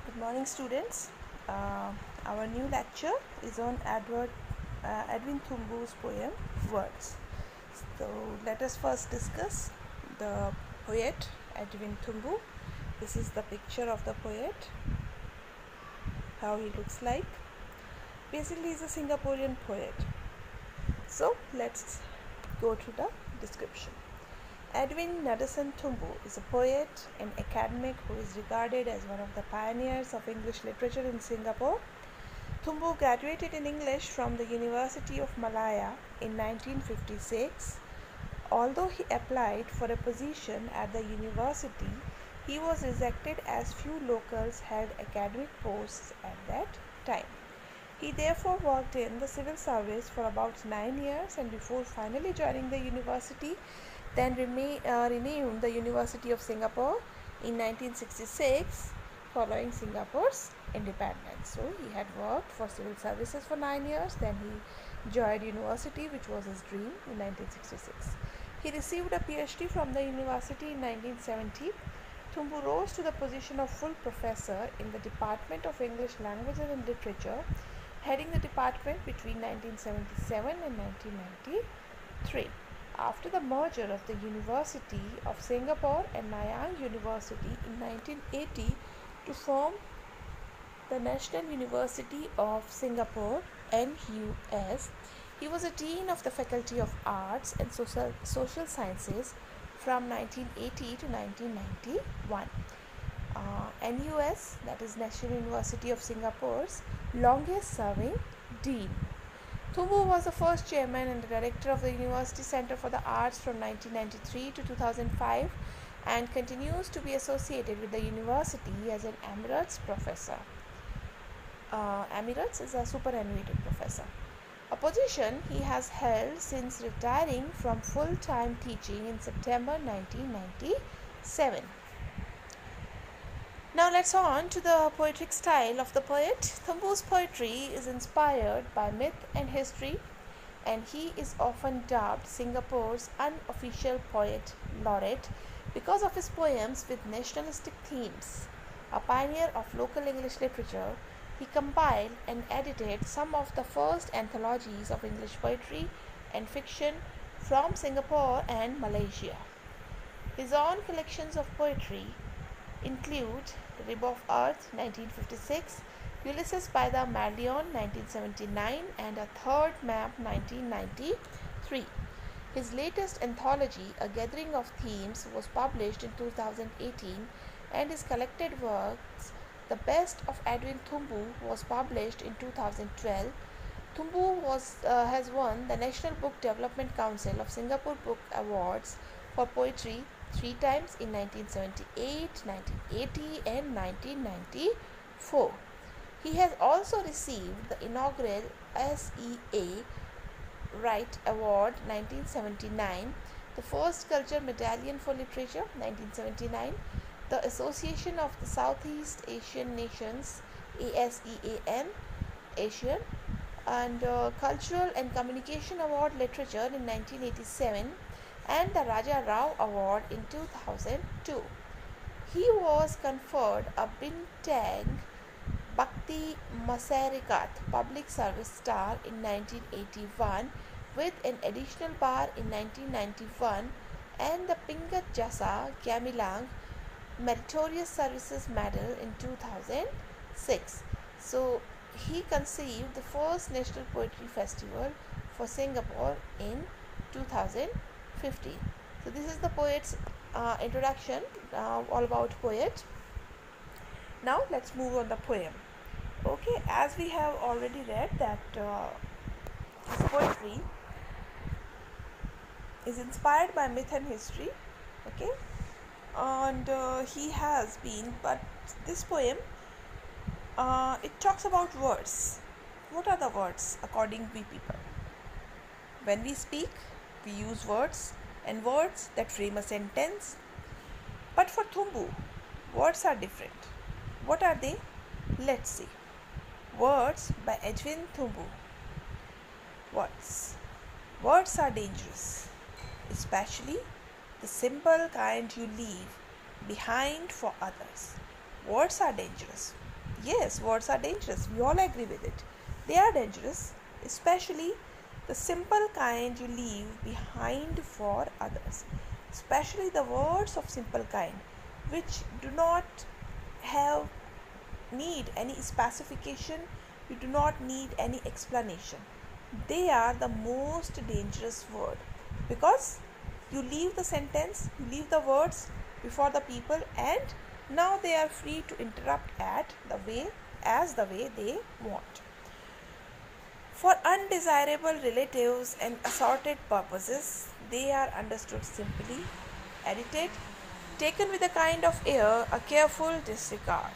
Good morning, students. Our new lecture is on Edwin Thumboo's poem Words. So let us first discuss the poet Edwin Thumboo. This is the picture of the poet, how he looks like. Basically, he's a Singaporean poet. So let's go to the description. Edwin Nadesan Thumboo is a poet and academic who is regarded as one of the pioneers of English literature in Singapore. Thumboo graduated in English from the University of Malaya in 1956. Although he applied for a position at the university, he was rejected as few locals held academic posts at that time. He therefore worked in the civil service for about 9 years and before finally joining the university, then renamed the University of Singapore in 1966 following Singapore's independence. So he had worked for civil services for 9 years, then he joined university, which was his dream, in 1966. He received a PhD from the university in 1970. Thumboo rose to the position of full professor in the Department of English Languages and Literature, heading the department between 1977 and 1993. After the merger of the University of Singapore and Nanyang University in 1980 to form the National University of Singapore (NUS), he was a dean of the Faculty of Arts and Social Sciences from 1980 to 1991. NUS, that is National University of Singapore's longest serving dean. Thumboo was the first chairman and the director of the University Centre for the Arts from 1993 to 2005 and continues to be associated with the university as an Emeritus Professor. Emeritus is a superannuated professor, a position he has held since retiring from full-time teaching in September 1997. Now let's on to the poetic style of the poet. Thumboo's poetry is inspired by myth and history, and he is often dubbed Singapore's unofficial poet laureate because of his poems with nationalistic themes. A pioneer of local English literature, he compiled and edited some of the first anthologies of English poetry and fiction from Singapore and Malaysia. His own collections of poetry include Rib of Earth 1956, Ulysses by the Marlion 1979 and A Third Map 1993. His latest anthology, A Gathering of Themes, was published in 2018 and his collected works, The Best of Edwin Thumboo, was published in 2012. Thumboo has won the National Book Development Council of Singapore Book Awards for poetry 3 times in 1978, 1980 and 1994. He has also received the inaugural SEA Wright Award 1979, the First Culture Medallion for Literature 1979, the Association of the Southeast Asian Nations ASEAN Asian and Cultural and Communication Award Literature in 1987 and the Raja Rao Award in 2002. He was conferred a Bintang Bhakti Masarikat Public Service Star in 1981 with an additional bar in 1991 and the Pingat Jasa Gamilang Meritorious Services Medal in 2006. So he conceived the first National Poetry Festival for Singapore in 2015. So this is the poet's introduction, all about poet. Now let's move on the poem. Okay, as we have already read that his poetry is inspired by myth and history. Okay, and he has been, but this poem it talks about words. What are the words according to we people? When we speak, we use words and words that frame a sentence. But for Thumboo, words are different. What are they? Let's see. Words by Edwin Thumboo. Words. Words are dangerous, especially the simple kind you leave behind for others. Words are dangerous. Yes, words are dangerous. We all agree with it. They are dangerous, especially the simple kind you leave behind for others. Especially the words of simple kind, which do not have need any specification, you do not need any explanation. They are the most dangerous word because you leave the sentence, you leave the words before the people, and now they are free to interrupt at the way they want. For undesirable relatives and assorted purposes, they are understood simply, edited, taken with a kind of air, a careful disregard.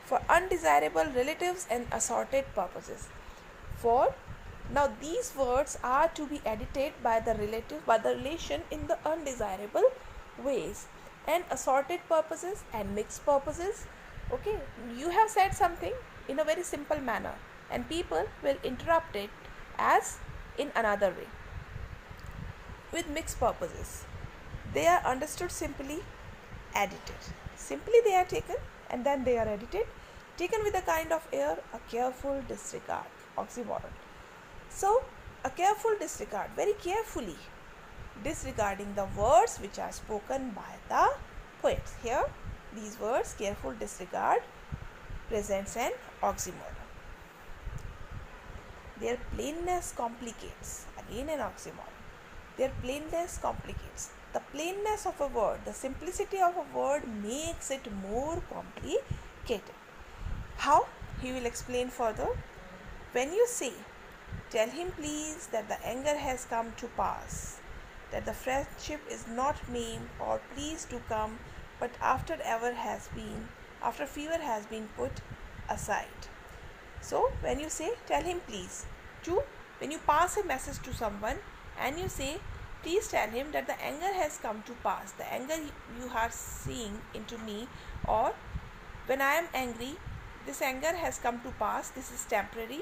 For undesirable relatives and assorted purposes. For now these words are to be edited by the relative, by the relation in the undesirable ways, and assorted purposes and mixed purposes. Okay, you have said something in a very simple manner and people will interrupt it as in another way. With mixed purposes, they are understood simply, edited. Simply they are taken and then they are edited, taken with a kind of air, a careful disregard. Oxymoron. So, a careful disregard, very carefully disregarding the words which are spoken by the poets. Here, these words, careful disregard, presents an oxymoron. Their plainness complicates, again an oxymoron. Their plainness complicates. The plainness of a word, the simplicity of a word makes it more complicated. How? He will explain further. When you say, tell him please that the anger has come to pass, that the friendship is not maimed, or please to come, but after fever has been put aside. So when you say, tell him please, when you pass a message to someone and you say, please tell him that the anger has come to pass, the anger you are seeing into me, or when I am angry, this anger has come to pass, this is temporary,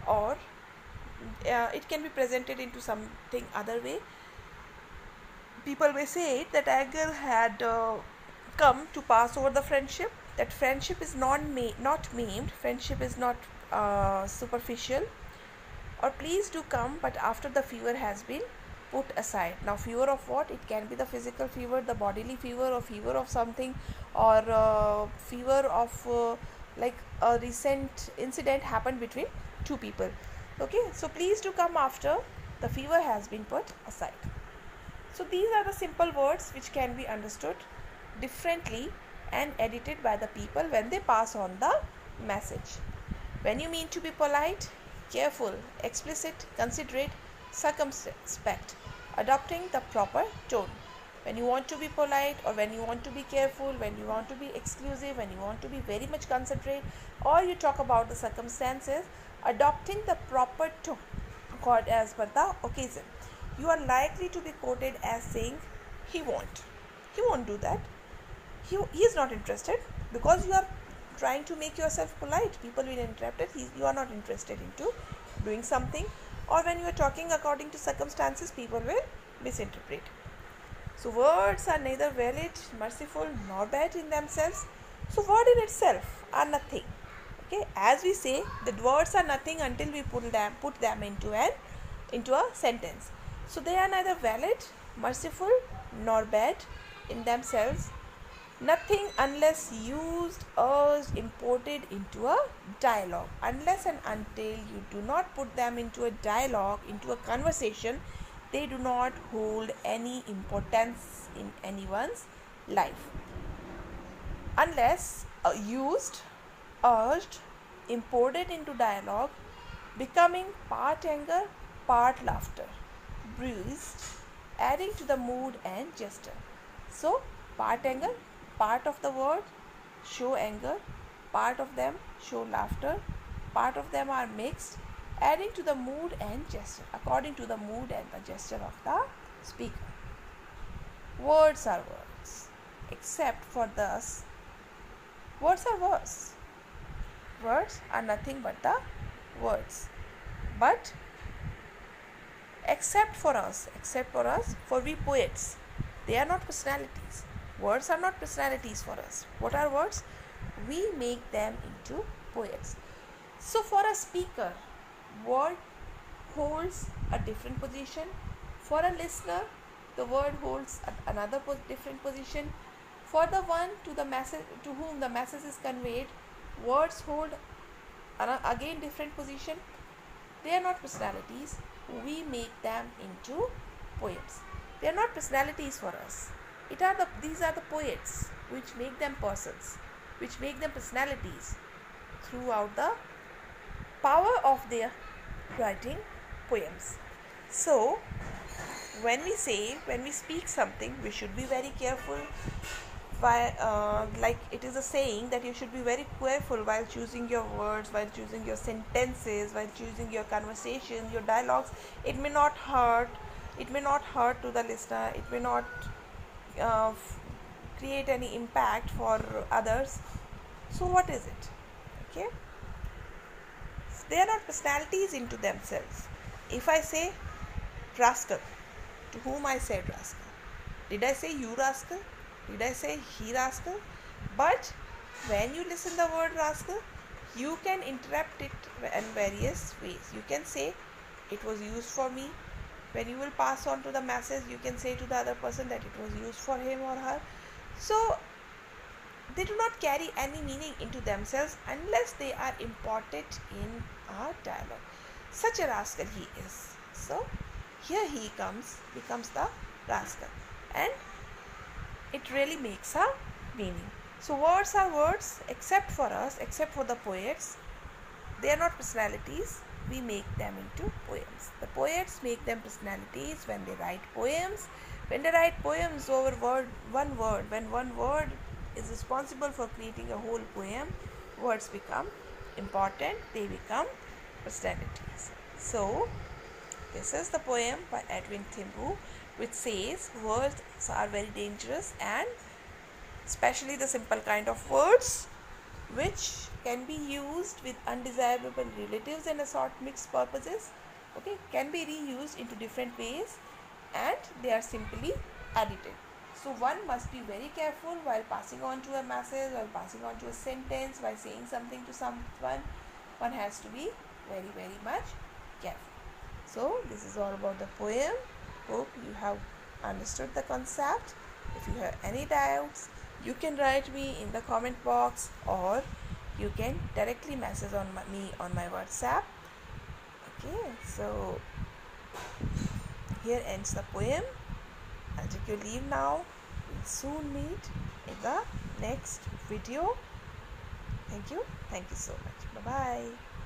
or it can be presented into something other way. People may say that anger had come to pass over the friendship, that friendship is not maimed, friendship is not superficial, or please do come, but after the fever has been put aside. Now fever of what? It can be the physical fever, the bodily fever, or fever of something, or fever of like a recent incident happened between two people. Okay, so please do come after the fever has been put aside. So these are the simple words which can be understood differently and edited by the people when they pass on the message. When you mean to be polite, careful, explicit, considerate, circumspect, adopting the proper tone. When you want to be polite, or when you want to be careful, when you want to be exclusive, when you want to be very much considerate, or you talk about the circumstances, adopting the proper tone according as per the occasion. You are likely to be quoted as saying, he won't do that, he is not interested, because you are trying to make yourself polite. People will interrupt it, you are not interested into doing something. Or when you are talking according to circumstances, people will misinterpret. So words are neither valid, merciful, nor bad in themselves. So word in itself are nothing. Okay, as we say, the words are nothing until we put them into a sentence. So they are neither valid, merciful, nor bad in themselves. Nothing unless used, urged, imported into a dialogue. Unless and until you do not put them into a dialogue, into a conversation, they do not hold any importance in anyone's life. Unless used, urged, imported into dialogue, becoming part anger, part laughter, bruised, adding to the mood and gesture. So, part anger, part of the word show anger, part of them show laughter, part of them are mixed, adding to the mood and gesture, according to the mood and the gesture of the speaker. Words are words, except for thus. Words are words. Words are nothing but the words. But except for us, for we poets, they are not personalities. Words are not personalities for us. What are words? we make them into poets. So for a speaker, word holds a different position. For a listener, the word holds another different position. For the one to the message to whom the message is conveyed, words hold again different position. They are not personalities. We make them into poems. They are not personalities for us. These are the poets which make them persons, which make them personalities throughout the power of their writing poems. So when we speak something, we should be very careful. Like it is a saying that you should be very careful while choosing your words, while choosing your sentences, while choosing your conversation, your dialogues. It may not hurt. It may not hurt to the listener. It may not uh, create any impact for others. So what is it? Okay, they are not personalities into themselves. If I say rascal, to whom I said rascal? Did I say you rascal? Did I say he rascal? But when you listen the word rascal, you can interpret it in various ways. You can say it was used for me. When you will pass on to the message, you can say to the other person that it was used for him or her. So they do not carry any meaning into themselves unless they are imported in our dialogue. Such a rascal he is. So here he becomes the rascal, and it really makes a meaning. So words are words, except for us, except for the poets. They are not personalities. We make them into poems. The poets make them personalities when they write poems. When they write poems over one word, when one word is responsible for creating a whole poem, words become important. They become personalities. So this is the poem by Edwin Thumboo, which says words are very dangerous, and especially the simple kind of words which can be used with undesirable relatives and assorted mixed purposes, okay, can be reused into different ways, and they are simply edited. So one must be very careful while passing on to a message, while passing on to a sentence, while saying something to someone. One has to be very, very much careful. So this is all about the poem. Hope you have understood the concept. If you have any doubts, you can write me in the comment box, or you can directly message me on my WhatsApp. Okay, so here ends the poem. I'll take your leave now. We'll soon meet in the next video. Thank you so much. Bye bye.